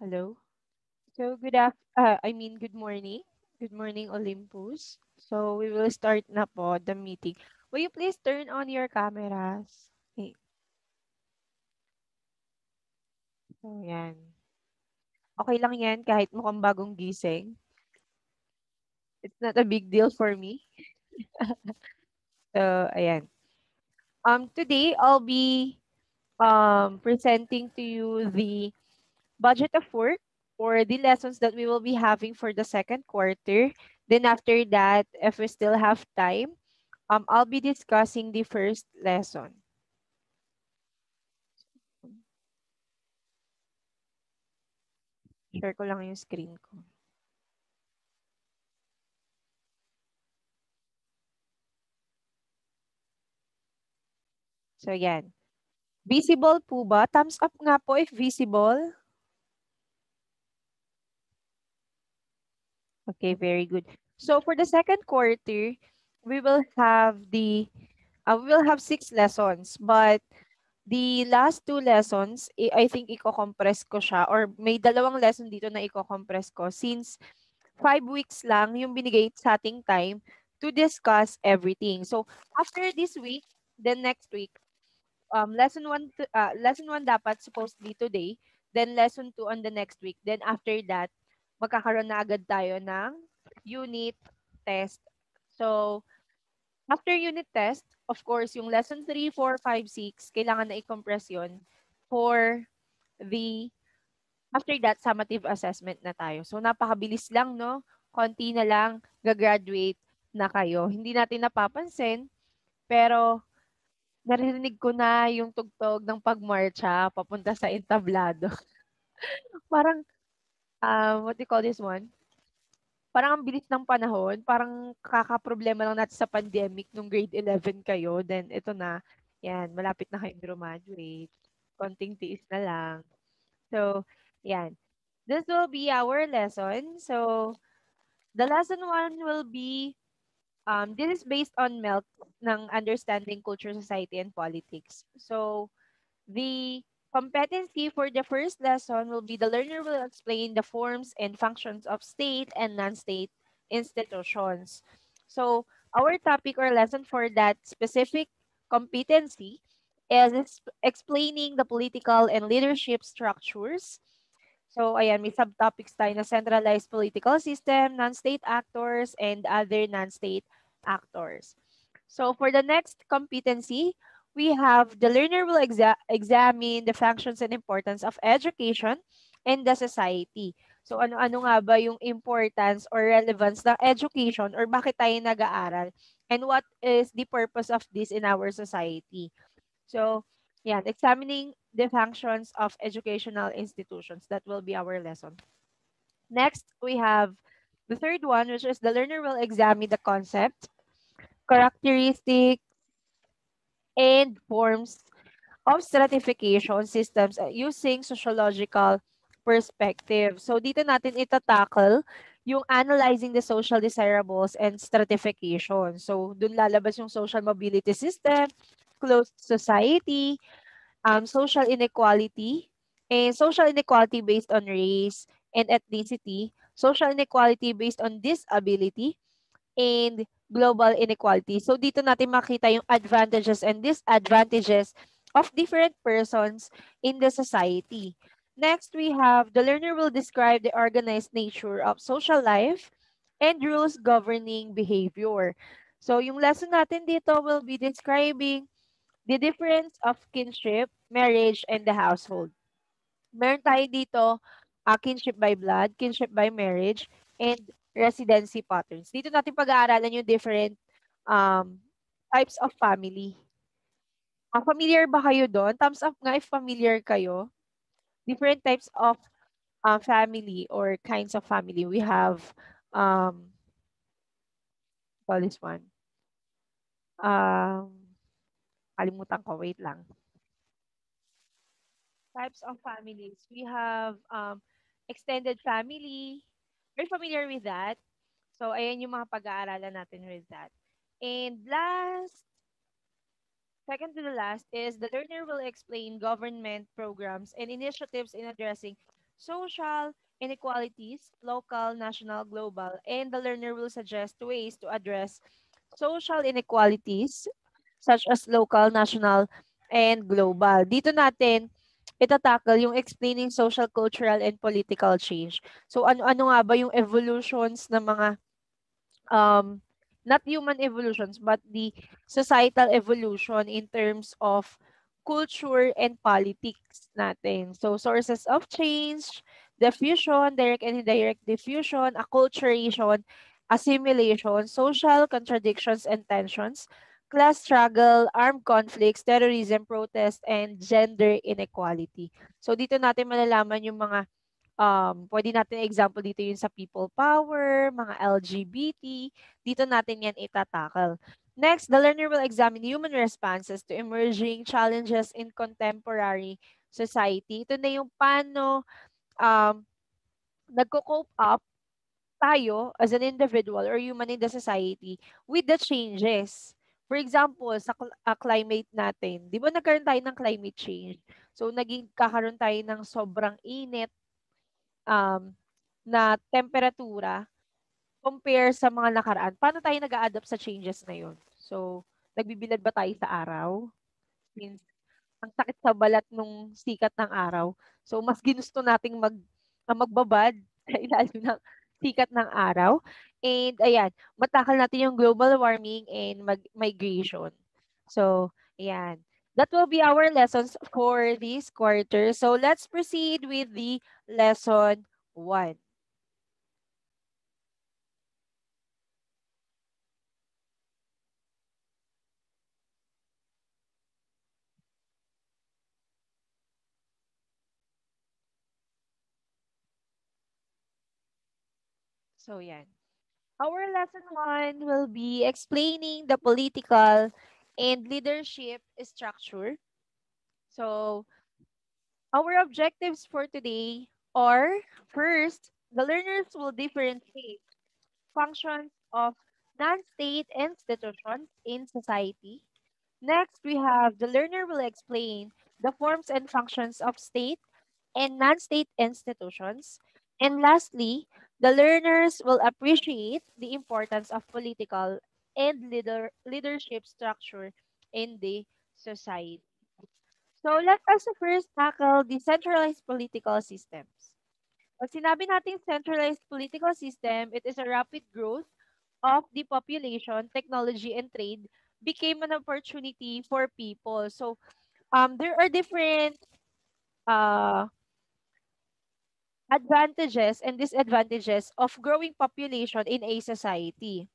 Hello. So good morning. Good morning, Olympus. So we will start na po the meeting. Will you please turn on your cameras? Okay. So yan. Okay lang yan kahit mukhang bagong gising. It's not a big deal for me. So ayan. Today I'll be presenting to you the budget of work or the lessons that we will be having for the second quarter. Then after that, if we still have time, I'll be discussing the first lesson. Share ko lang yung screen ko. So, yan. Visible po ba? Thumbs up nga po if visible. Okay, very good. So, for the second quarter, we will have six lessons, but the last two lessons, I think i-compress ko siya or may dalawang lesson dito na i-compress ko since 5 weeks lang yung binigay sa ating time to discuss everything. So, after this week, then next week, lesson 1 dapat supposedly today, then lesson 2 on the next week. Then after that, magkakaroon na agad tayo ng unit test. So, after unit test, of course, yung lesson 3, 4, 5, 6, kailangan na i-compress yun for the after that, summative assessment na tayo. So, napakabilis lang, no? Konti na lang, gagraduate na kayo. Hindi natin napapansin, pero naririnig ko na yung tugtog ng pagmarcha papunta sa entablado. Parang, what do you call this one? Parang ang bilis ng panahon. Parang kakaproblema lang natin sa pandemic nung grade 11 kayo. Then, ito na. Yan, malapit na kayong graduate. Konting tiis na lang. So, yan. This will be our lesson. So, the lesson one will be, this is based on MELT ng Understanding Culture, Society, and Politics. So, the competency for the first lesson will be the learner will explain the forms and functions of state and non-state institutions. So, our topic or lesson for that specific competency is explaining the political and leadership structures. So, ayan, may subtopics tayo na centralized political system, non-state actors, and other non-state actors. So, for the next competency, we have the learner will examine the functions and importance of education in the society. So, ano-ano nga ba yung importance or relevance ng education or bakit tayo nag-aaral and what is the purpose of this in our society? So, yeah, examining the functions of educational institutions. That will be our lesson. Next, we have the third one, which is the learner will examine the concept, characteristics, and forms of stratification systems using sociological perspective. So, dito natin itatackle yung analyzing the social desirables and stratification. So, dun lalabas yung social mobility system, closed society, social inequality, and social inequality based on race and ethnicity, social inequality based on disability, and global inequality. So dito natin makita yung advantages and disadvantages of different persons in the society. Next, we have the learner will describe the organized nature of social life and rules governing behavior. So yung lesson natin dito will be describing the difference of kinship, marriage, and the household. Meron tayo dito kinship by blood, kinship by marriage, and residency patterns. Dito natin pag-aaralan yung different um, types of family. Familiar ba kayo doon? Thumbs up nga if familiar kayo. Different types of family or kinds of family. We have, call this one. Um, Kalimutan ko, wait lang. Types of families. We have extended family. Are you familiar with that? So, ayan yung mga pag-aaralan natin with that. And second to the last is the learner will explain government programs and initiatives in addressing social inequalities, local, national, global, and the learner will suggest ways to address social inequalities such as local, national, and global. Dito natin itatakal yung explaining social, cultural, and political change. So ano-ano nga ba yung evolutions ng mga um not human evolutions but the societal evolution in terms of culture and politics natin. So sources of change, diffusion, direct and indirect diffusion, acculturation, assimilation, social contradictions and tensions, class struggle, armed conflicts, terrorism, protest, and gender inequality. So dito natin malalaman yung mga pwede natin example dito yung sa people power, mga LGBT, dito natin yan itatakal. Next, the learner will examine human responses to emerging challenges in contemporary society. Ito na yung paano um, nagko-cope up tayo as an individual or human in the society with the changes. For example, sa climate natin, di ba nagkaroon tayo ng climate change? So, naging kakaroon tayo ng sobrang init, um, na temperatura compare sa mga nakaraan, paano tayo nag-a-adapt sa changes na yun? So, nagbibilad ba tayo sa araw? Since ang sakit sa balat nung sikat ng araw. So, mas ginusto nating magbabad sa ilalim ng sikat ng araw. And ayan, matakal natin yung global warming and migration. So, ayan. That will be our lessons for this quarter. So, let's proceed with the lesson 1. So, yan. Our lesson 1 will be explaining the political and leadership structure. So, our objectives for today are, first, the learners will differentiate functions of non-state institutions in society. Next, we have the learner will explain the forms and functions of state and non-state institutions. And lastly, the learners will appreciate the importance of political and leadership structure in the society. So let us first tackle the centralized political systems. Pag sinabi natin centralized political system, it is a rapid growth of the population, technology, and trade became an opportunity for people. So there are different uh, advantages and disadvantages of growing population in a society.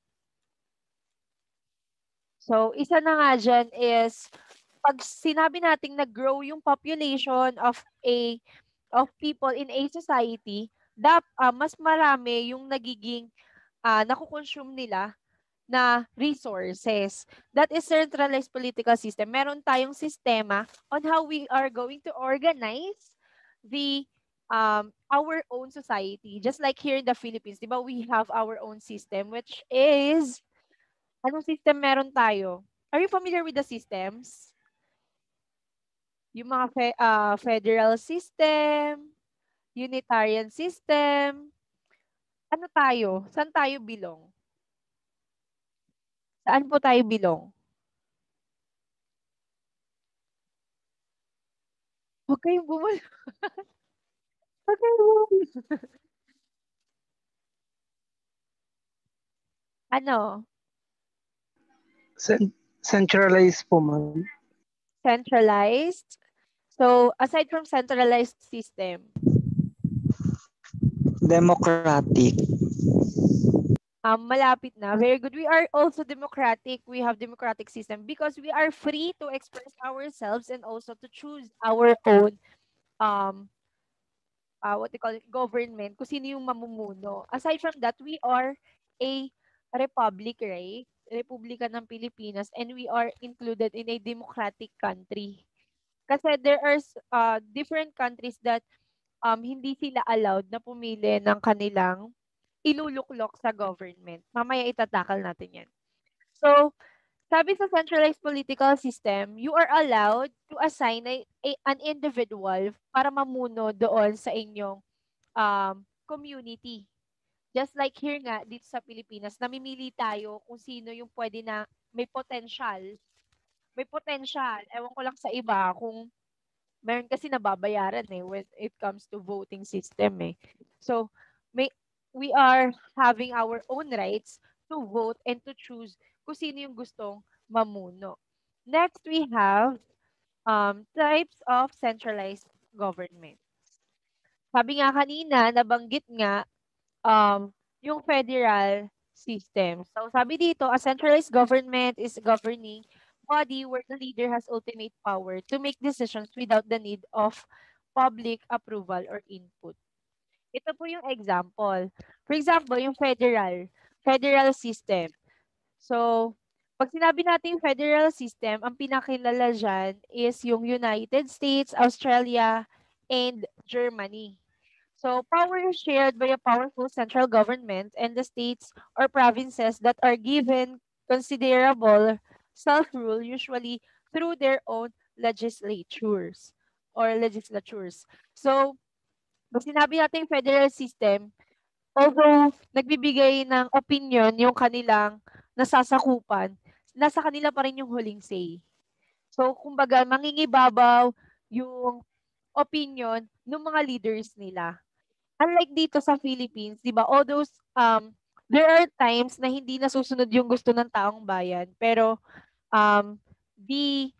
So, isa na nga dyan is pag sinabi nating nag-grow yung population of people in a society, mas marami yung nagiging nakukonsume nila na resources. That is centralized political system. Meron tayong sistema on how we are going to organize the our own society. Just like here in the Philippines, 'di ba, we have our own system which is anong system meron tayo? Are you familiar with the systems? Yung mga federal system, unitarian system. Ano tayo? Saan tayo bilong? Saan po tayo bilong? Huwag kayong bumalik. Huwag kayong bumalik. Ano? Centralized po, ma'am. Centralized. So, aside from centralized system, Democratic. malapit na. Very good. We are also democratic. We have democratic system because we are free to express ourselves and also to choose our own um what they call it, government, kung sino yung mamumuno. Aside from that, we are a republic, right? Republika ng Pilipinas, and we are included in a democratic country. Kasi there are different countries that hindi sila allowed na pumili ng kanilang iluluklok sa government. Mamaya itatakal natin yan. So, sabi sa centralized political system, you are allowed to assign an individual para mamuno doon sa inyong community. Just like here nga, dito sa Pilipinas, namimili tayo kung sino yung pwede na may potential. May potential. Ewan ko lang sa iba kung meron kasi nababayaran when it comes to voting system So, may we are having our own rights to vote and to choose kung sino yung gustong mamuno. Next, we have types of centralized government. Sabi nga kanina, nabanggit nga yung federal system. So sabi dito, a centralized government is a governing body where the leader has ultimate power to make decisions without the need of public approval or input. Ito po yung example. For example, yung federal system. So, pag sinabi natin federal system, ang pinakilala dyan is yung United States, Australia, and Germany. So, power is shared by a powerful central government and the states or provinces that are given considerable self-rule, usually through their own legislatures. So, pag sinabi natin federal system, although nagbibigay ng opinion yung kanilang nasasakupan, nasa kanila pa rin yung huling say. So, kumbaga, mangingibabaw yung opinion ng mga leaders nila. Unlike dito sa Philippines, 'di ba? All those there are times na hindi nasusunod yung gusto ng taong bayan, pero um the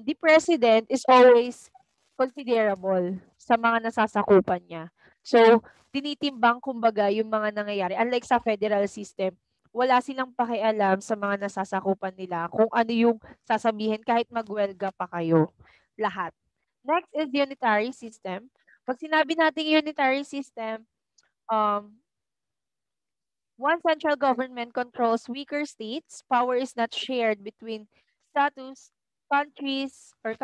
the president is always considerable sa mga nasasakupan niya. So, tinitimbang kumbaga yung mga nangyayari. Unlike sa federal system, wala silang pakialam sa mga nasasakupan nila kung ano yung sasabihin kahit magwelga pa kayo. Lahat. Next is unitary system. Pag sinabi nating unitary system, um, one central government controls weaker states. Power is not shared between status, countries, or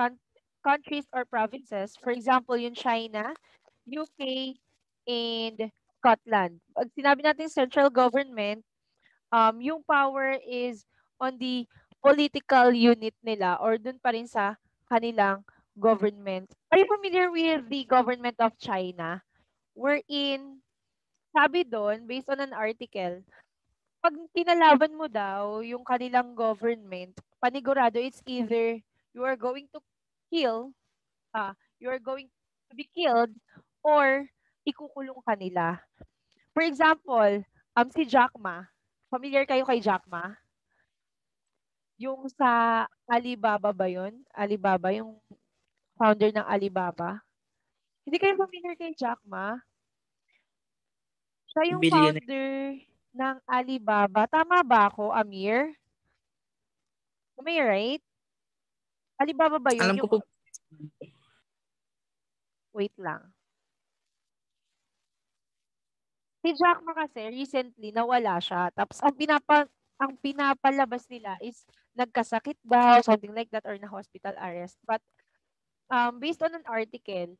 countries or provinces. For example, yung China, UK, and Scotland. Pag sinabi natin central government, yung power is on the political unit nila or dun pa rin sa kanilang government. Are you familiar with the government of China? Wherein, sabi doon, based on an article, pag pinalaban mo daw yung kanilang government, panigurado it's either you are going to kill, you are going to be killed, or ikukulong kanila. For example, si Jack Ma. Familiar kayo kay Jack Ma? Yung sa Alibaba ba yun? Alibaba, yung founder ng Alibaba. Hindi kayo familiar kay Jack Ma? Siya yung Billionaire. founder ng Alibaba. Tama ba ako, Amir? Am I right? Alibaba ba yun? Alam ko po, Wait lang. Si Jack Ma kasi, recently, nawala siya. Tapos, ang pinapalabas nila is nagkasakit daw, something like that, or na-hospital arrest. But, based on an article,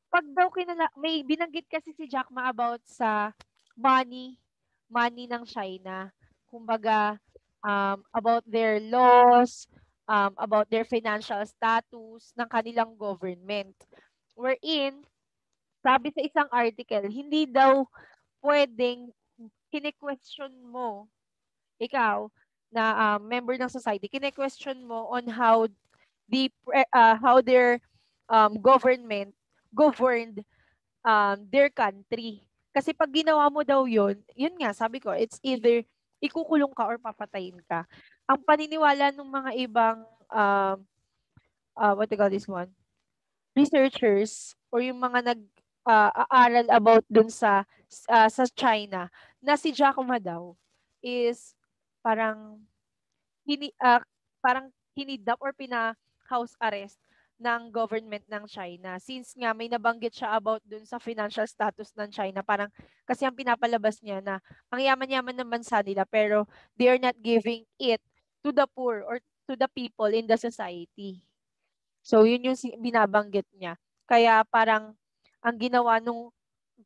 pag daw may binanggit kasi si Jack Ma about sa money ng China. Kumbaga, about their laws, about their financial status ng kanilang government. Wherein, sabi sa isang article, hindi daw pwedeng kine-question mo, ikaw, na member ng society, kine-question mo on how their government governed their country. Kasi pag ginawa mo daw yun nga, sabi ko, it's either ikukulong ka or papatayin ka. Ang paniniwala ng mga ibang, what do you call this one? Researchers or yung mga aaral about dun sa China, na si Jack Ma daw is parang hini, uh, parang kinidnap or pina-house arrest ng government ng China. Since nga may nabanggit siya about dun sa financial status ng China, parang kasi ang pinapalabas niya na ang yaman-yaman ng bansa nila pero they are not giving it to the poor or to the people in the society. So yun yung binabanggit niya. Kaya parang ang ginawa nung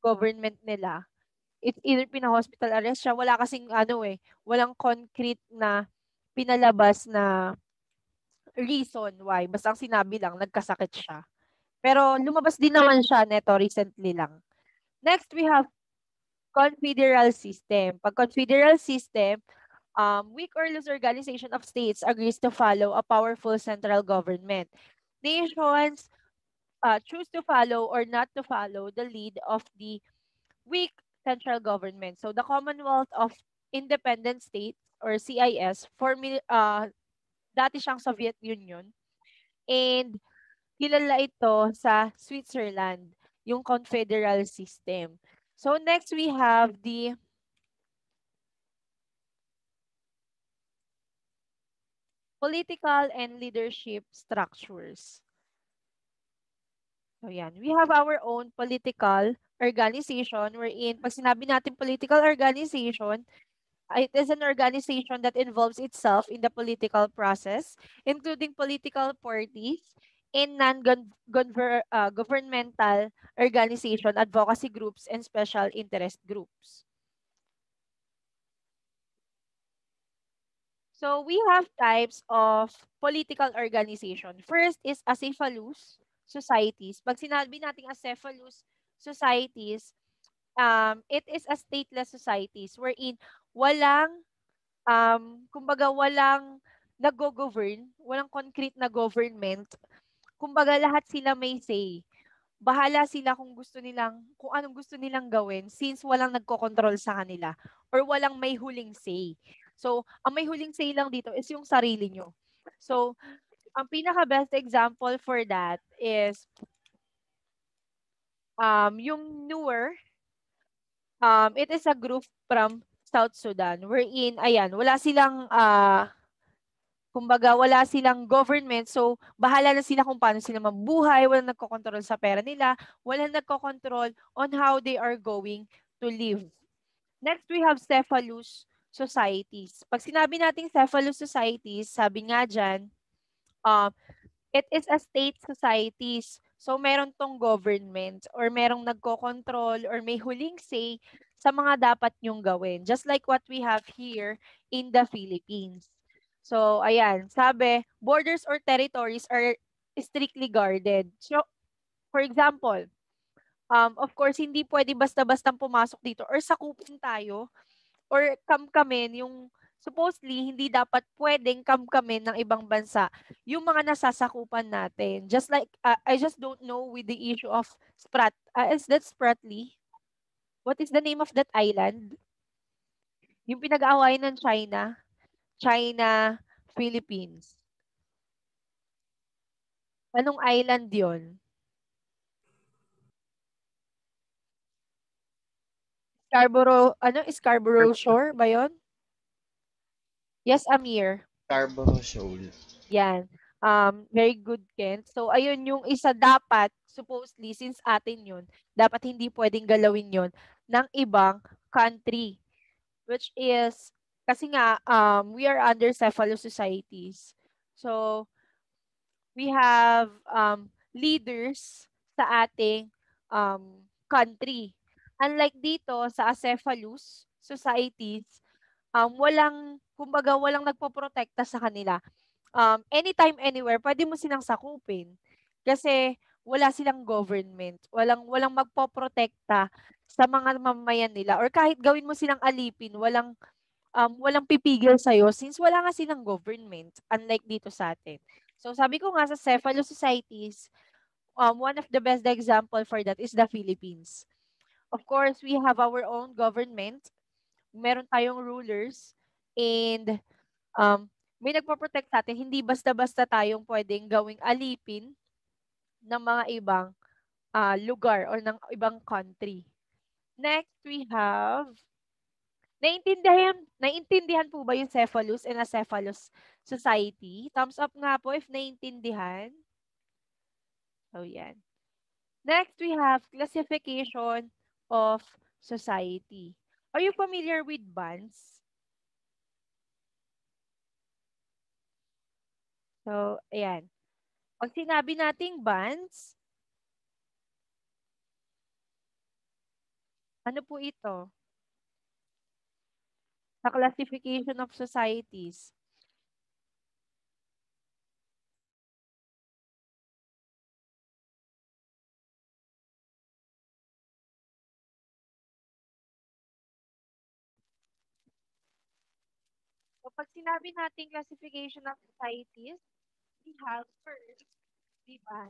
government nila, it's either pina-hospital arrest siya, wala kasing walang concrete na pinalabas na reason why. Basta ang sinabi lang, nagkasakit siya. Pero lumabas din naman siya neto recently lang. Next, we have confederal system. Pag confederal system, weak or loose organization of states agrees to follow a powerful central government. Nations choose to follow or not to follow the lead of the weak central government. So the Commonwealth of Independent States or CIS, dati siyang Soviet Union, and kilala ito sa Switzerland, yung confederal system. So next we have the political and leadership structures. So yan, we have our own political organization wherein pag sinabi natin political organization, it is an organization that involves itself in the political process, including political parties and non-governmental organization, advocacy groups, and special interest groups. So we have types of political organization. First is acephalous societies. Pag sinabi nating acephalous societies, it is a stateless societies wherein walang kumbaga walang naggo-govern, walang concrete na government. Kumbaga lahat sila may say. Bahala sila kung anong gusto nilang gawin since walang nagko-control sa kanila or walang may huling say. So, ang may huling say lang dito is yung sarili nyo. So, ang pinaka-best example for that is yung newer, it is a group from South Sudan wherein, ayan, kumbaga, wala silang government, so bahala na sila kung paano sila mabuhay, walang nagkokontrol sa pera nila, walang nagkokontrol on how they are going to live. Next, we have cephalous societies. Pag sinabi nating cephalous societies, sabi nga dyan, it is a state societies. So, meron tong government or merong nagko-control or may huling say sa mga dapat nyong gawin. Just like what we have here in the Philippines. So, ayan, sabi, borders or territories are strictly guarded. So, for example, of course, hindi pwede basta-bastang pumasok dito or sakupin tayo or kamkamin yung supposedly hindi dapat pwedeng kamkamin ng ibang bansa yung mga nasasakupan natin. Just like, I just don't know with the issue of is that Spratly? What is the name of that island? Yung pinag-aawayan ng China? China, Philippines. Anong island yon? Scarborough Shore ba yon? Yes, Amir. Scarborough Shoal. Yan. Very good, Ken. So, ayun yung isa dapat, supposedly, since atin yun, dapat hindi pwedeng galawin yon ng ibang country. Which is, kasi nga, we are under cephalous societies. So, we have leaders sa ating country. Unlike dito sa acephalous societies, walang nagpoprotekta sa kanila. Anytime, anywhere, pwede mo silang sakupin. Kasi wala silang government. Walang magpoprotekta sa mga mamamayan nila. Or kahit gawin mo silang alipin, walang pipigil sa'yo since wala nga silang government. Unlike dito sa atin. So sabi ko nga sa cephalous societies, one of the best example for that is the Philippines. Of course, we have our own government. Meron tayong rulers. And may nagpo-protect sa atin, hindi basta-basta tayong pwedeng gawing alipin ng mga ibang lugar or ng ibang country. Next, we have, naiintindihan po ba yung cephalous and acephalous society? Thumbs up nga po if naiintindihan. So, yan. Next, we have classification of society. Are you familiar with bands? So, ayan. Pag sinabi nating bands, ano po ito? Sa classification of societies. Kapag sinabi natin classification of societies, we have first, di ba?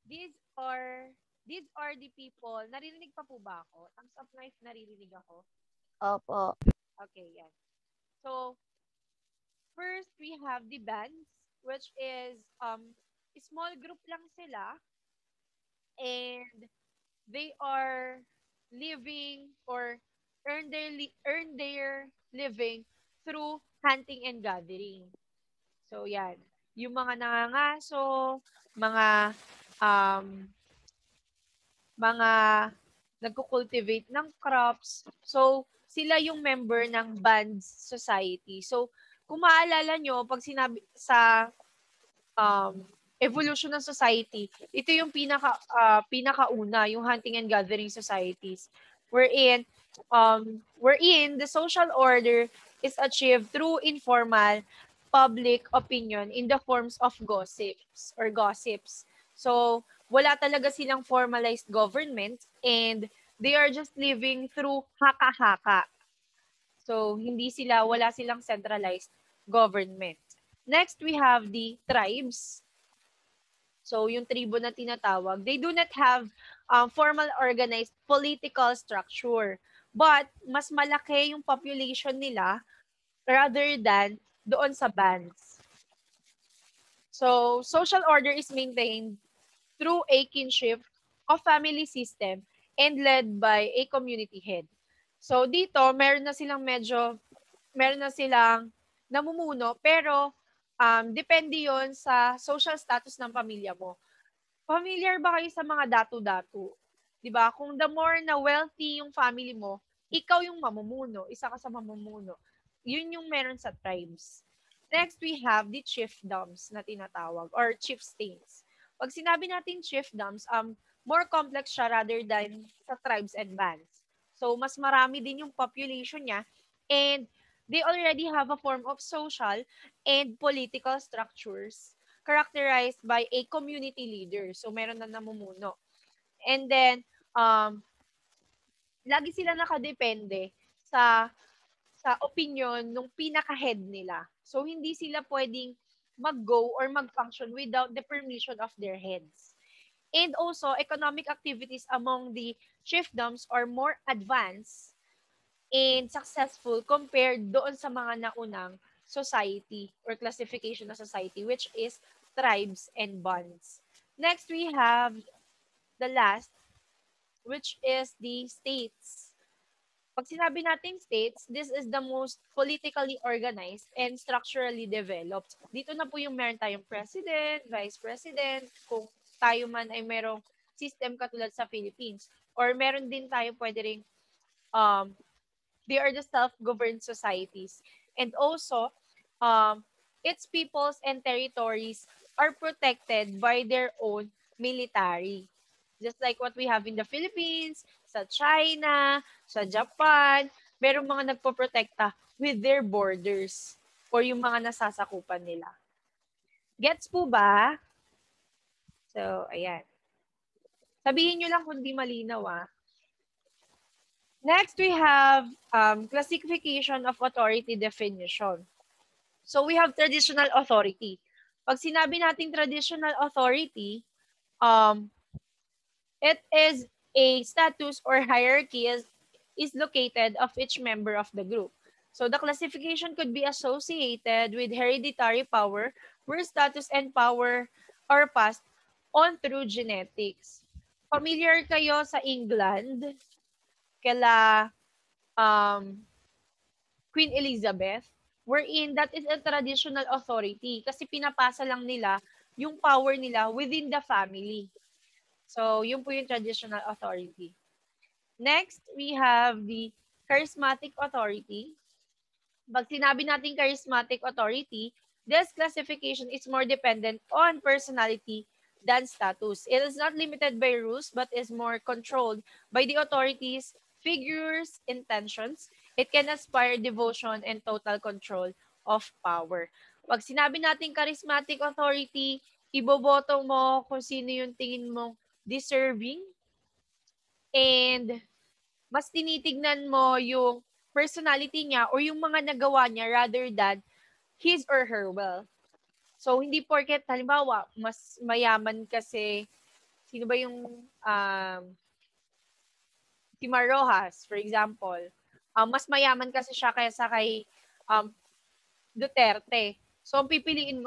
These are these are the people. Naririnig pa po ba ako? Thumbs up na if naririnig ako. Opo. Okay, yan. So, first we have the bands, which is a small group lang sila, and they are living or earn their living through hunting and gathering. So, yan. Yung mga nangangaso, mga um, mga nagko-cultivate ng crops. So, sila yung member ng Bands Society. So, kung maalala nyo, pag sinabi sa um, evolution ng society, ito yung pinakauna, yung hunting and gathering societies. Wherein the social order is achieved through informal public opinion in the forms of gossips. So, wala talaga silang formalized government, and they are just living through haka-haka. So, wala silang centralized government. Next, we have the tribes. So, yung tribo na tinatawag, they do not have formal organized political structure. But, mas malaki yung population nila rather than doon sa bands. So, social order is maintained through a kinship of family system and led by a community head. So, dito, meron na silang namumuno, pero depende yon sa social status ng pamilya mo. Familiar ba kayo sa mga datu-datu? 'Di ba? Kung the more na wealthy yung family mo, ikaw yung mamumuno, isa ka sa mamumuno. Yun yung meron sa tribes. Next, we have the chiefdoms na tinatawag or chieftains. Pag sinabi natin chiefdoms, more complex siya rather than sa tribes and bands. So, mas marami din yung population niya, and they already have a form of social and political structures characterized by a community leader. So, meron na namumuno. And then, lagi sila nakadepende sa opinion ng pinaka-head nila. So, hindi sila pwedeng mag-go or mag-function without the permission of their heads. And also, economic activities among the chiefdoms are more advanced and successful compared doon sa mga naunang society or classification of society, which is tribes and bands. Next, we have the last, which is the states. Pag sinabi nating states, this is the most politically organized and structurally developed. Dito na po yung meron tayong president, vice president, kung tayo man ay merong system katulad sa Philippines. Or meron din tayo pwede rin, they are the self-governed societies. And also, its peoples and territories are protected by their own military. Just like what we have in the Philippines, sa China, sa Japan, merong mga nagpoprotekta with their borders or yung mga nasasakupan nila. Gets po ba? So, ayan. Sabihin nyo lang kung di malinaw, ah. Next, we have classification of authority definition. So, we have traditional authority. Pag sinabi nating traditional authority, it is a status or hierarchy is located of each member of the group. So, the classification could be associated with hereditary power, where status and power are passed on through genetics. Familiar kayo sa England? Kala Queen Elizabeth, wherein that is a traditional authority kasi pinapasa lang nila yung power nila within the family. So, yun po yung traditional authority. Next, we have the charismatic authority. Pag sinabi natin charismatic authority, this classification is more dependent on personality than status. It is not limited by rules but is more controlled by the authorities, figures, intentions. It can aspire devotion and total control of power. Pag sinabi natin charismatic authority, iboboto mo kung sino yung tingin mo deserving and mas tinitignan mo yung personality niya or yung mga nagawa niya rather than his or her wealth. So, hindi porket, halimbawa, mas mayaman kasi, sino ba yung si Mar Rojas, for example. Mas mayaman kasi siya kaysa kay um, Duterte. So, ang pipiliin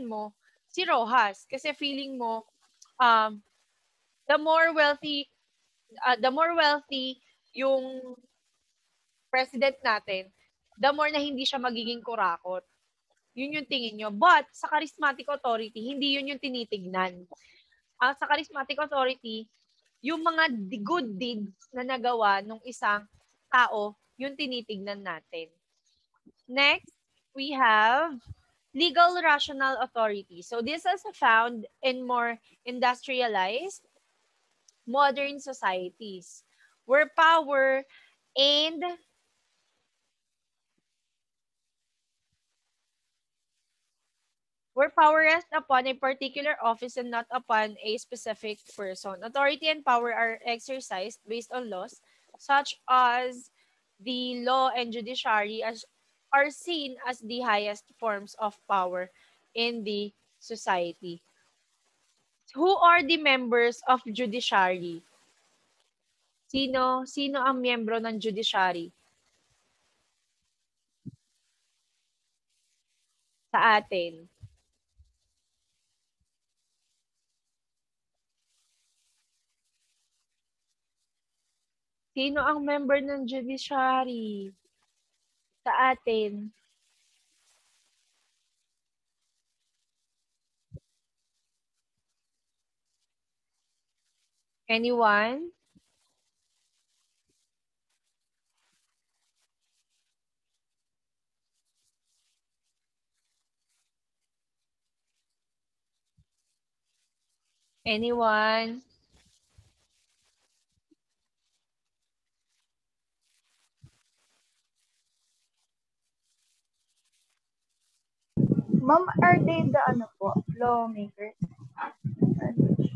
mo si Rojas kasi feeling mo um, the more wealthy yung president natin, the more na hindi siya magiging kurakot. Yun yung tingin nyo. But sa charismatic authority, hindi yun yung tinitignan. Sa charismatic authority, yung mga good deeds na nagawa ng isang tao, yung tinitignan natin. Next, we have legal rational authority. So this is found in more industrialized modern societies where and power rests upon a particular office and not upon a specific person. Authority and power are exercised based on laws, such as the law and judiciary are seen as the highest forms of power in the society. Who are the members of judiciary? Sino ang miyembro ng judiciary sa atin? Sino ang member ng judiciary sa atin? Anyone? Anyone? Ma'am, are they the lawmakers?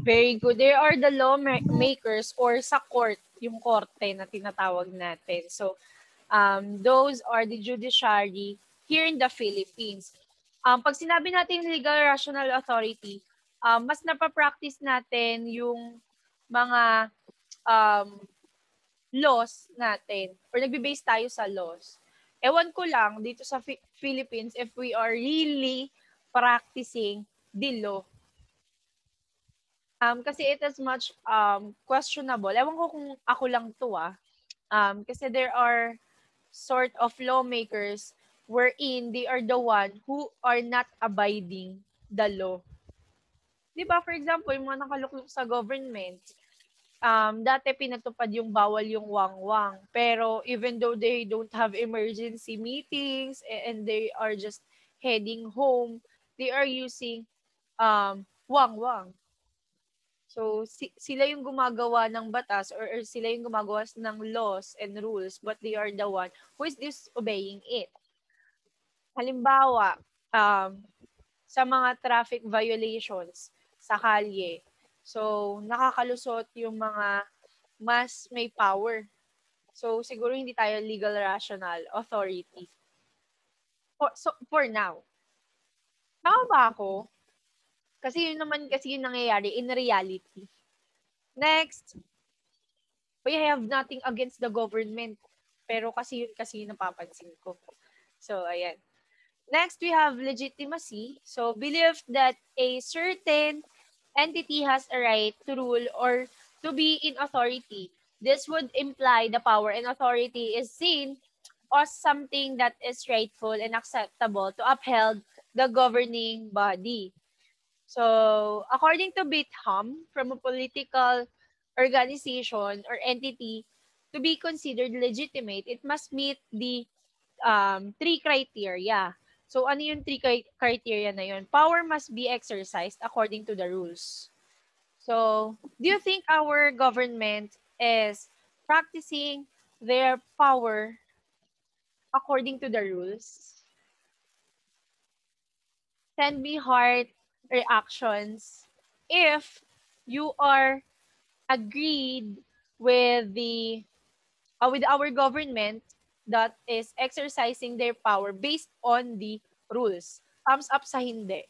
Very good. There are the lawmakers or sa court, yung korte na tinatawag natin. So, those are the judiciary here in the Philippines. Pag sinabi natin legal rational authority, mas napapractice natin yung mga laws natin or nagbe-base tayo sa laws. Ewan ko lang dito sa Philippines if we are really practicing the law. Kasi it is much questionable. Ewan ko kung ako lang to kasi there are sort of lawmakers wherein they are the one who are not abiding the law. Di ba, for example, yung mga nakaluklok sa government, dati pinatupad yung bawal yung wangwang. Pero even though they don't have emergency meetings and they are just heading home, they are using wangwang. So, sila yung gumagawa ng batas or sila yung gumagawa ng laws and rules, but they are the one who is disobeying it. Halimbawa, sa mga traffic violations sa kalye. So, nakakalusot yung mga mas may power. So, siguro hindi tayo legal rational authority. For now. Tama ba ako? Kasi yun naman kasi yung nangyayari in reality. Next, we have nothing against the government. Pero kasi yun napapansin ko. So, ayan. Next, we have legitimacy. So, belief that a certain entity has a right to rule or to be in authority. This would imply the power and authority is seen as something that is rightful and acceptable to uphold the governing body. So, according to Bitham, from a political organization or entity to be considered legitimate, it must meet the three criteria. So, ano yung three criteria na yun? Power must be exercised according to the rules. So, do you think our government is practicing their power according to the rules? Send me heart reactions if you are agreed with the with our government that is exercising their power based on the rules. Thumbs up sa hindi.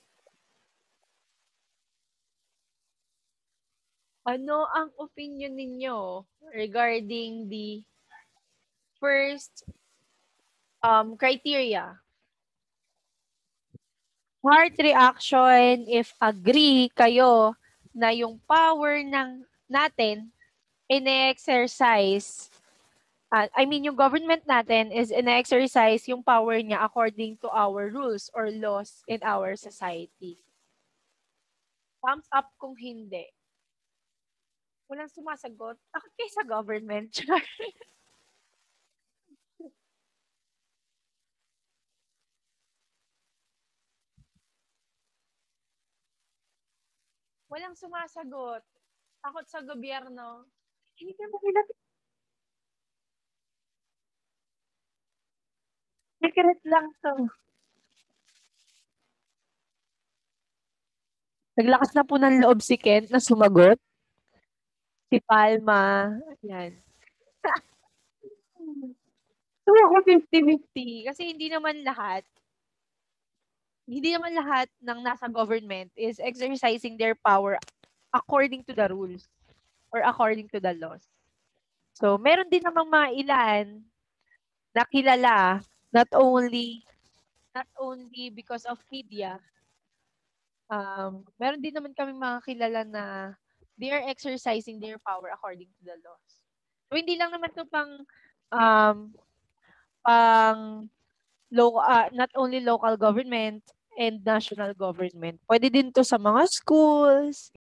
Ano ang opinion ninyo regarding the first criteria? Heart reaction if agree kayo na yung power ng natin ine-exercise yung government natin is ine-exercise yung power niya according to our rules or laws in our society. Thumbs up kung hindi. Walang sumasagot. Takot kayo sa government. Walang sumasagot. Takot sa gobyerno. Hindi ka makilala. Secret lang to. Naglakas na po ng loob si Kent na sumagot. Si Palma. Ayan. So ako 50-50. Kasi hindi naman lahat ng nasa government is exercising their power according to the rules or according to the laws. So, meron din namang mga ilan na kilala not only because of media. Meron din naman kami mga kilala na they are exercising their power according to the laws. So, hindi lang naman to not only local government and national government. Pwede din to sa mga schools,